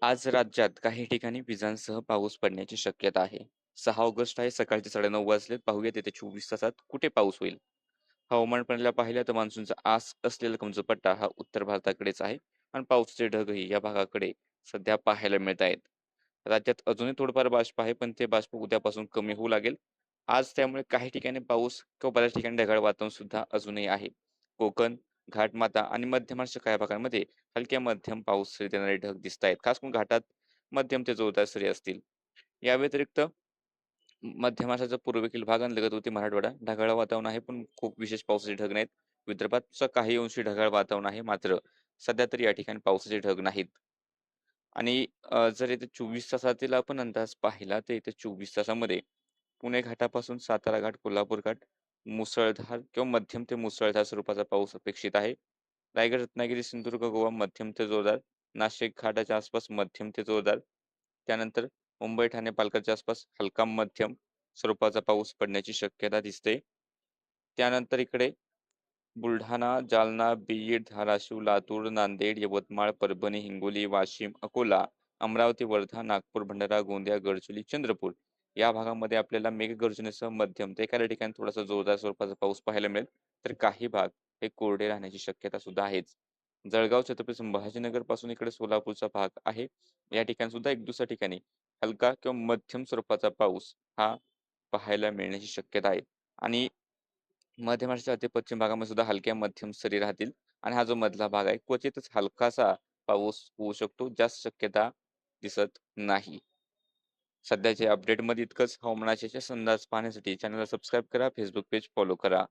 आज राज्यात काही ठिकाणी विजांसह पाऊस पडण्याची शक्यता आहे. 6 ऑगस्ट आहे. सकाळचे 9:30 वाजलेत. पाहूयात येत्या 24 तासात कुठे पाऊस होईल. हवामान प्रणालीला पाहिलं तर मान्सूनचा आस असलेला कमजोर पट्टा हा उत्तर भारताकडेच आहे आणि पावसाचे ढगही या भागाकडे सध्या पाहायला मिळत आहेत. राज्यात अजूनही थोडंफार बाष्प आहे, पण ते बाष्प उद्यापासून कमी होऊ लागेल. आज त्यामुळे काही ठिकाणी पाऊस किंवा बऱ्याच ठिकाणी ढगाळ वातावरण सुद्धा अजूनही आहे. कोकण, घाटमाता आणि मध्य महाराष्ट्र काही भागांमध्ये हलक्या मध्यम पाऊस सरी देणारे ढग दिसत आहेत. खास करून घाटात मध्यम ते जोरदार सरी असतील. या व्यतिरिक्त मध्य महाराष्ट्राचा पूर्वेकडील भाग आणि लगतवर्ती मराठवाडा ढगाळ वातावरण आहे, पण खूप विशेष पावसाचे ढग नाहीत. विदर्भातचं काही अंशी ढगाळ वातावरण आहे, मात्र सध्या तरी या ठिकाणी पावसाचे ढग नाहीत. आणि जर येत्या 24 तासातील आपण अंदाज पाहिला, तर येत्या 24 तासामध्ये पुणे घाटापासून सातारा घाट, कोल्हापूर घाट मुसळधार किंवा मध्यम ते मुसळधार स्वरूपाचा पाऊस अपेक्षित आहे. रायगड, रत्नागिरी, सिंधुदुर्ग, गोवा मध्यम ते जोरदार. नाशिक घाटाच्या आसपास मध्यम ते जोरदार. त्यानंतर मुंबई, ठाणे, पालघरच्या आसपास हलका मध्यम स्वरूपाचा पाऊस पडण्याची शक्यता दिसते. त्यानंतर इकडे बुलढाणा, जालना, बीड, धाराशिव, लातूर, नांदेड, यवतमाळ, परभणी, हिंगोली, वाशिम, अकोला, अमरावती, वर्धा, नागपूर, भंडारा, गोंदिया, गडचिरोली, चंद्रपूर या भागामध्ये आपल्याला मेघगर्जनेसह मध्यम ते एखाद्या ठिकाणी थोडासा जोरदार स्वरूपाचा पाऊस पाहायला मिळेल. तर काही भाग हे कोरडे राहण्याची शक्यता सुद्धा आहेच. जळगाव, छत्रपती संभाजीनगर पासून इकडे सोलापूरचा भाग आहे. या ठिकाणी सुद्धा एक दुसऱ्या ठिकाणी हलका किंवा मध्यम स्वरूपाचा पाऊस हा पाहायला मिळण्याची शक्यता आहे. आणि मध्य महाराष्ट्राच्या ते पश्चिम भागामध्ये सुद्धा हलक्या मध्यम सरी राहतील आणि हा जो मधला भाग आहे क्वचितच हलकासा पाऊस होऊ शकतो. जास्त शक्यता दिसत नाही. सध्याच्या अपडेटमध्ये इतकंच. हवामानाचे अंदाज पाहण्यासाठी चॅनलला सबस्क्राईब करा, फेसबुक पेज फॉलो करा.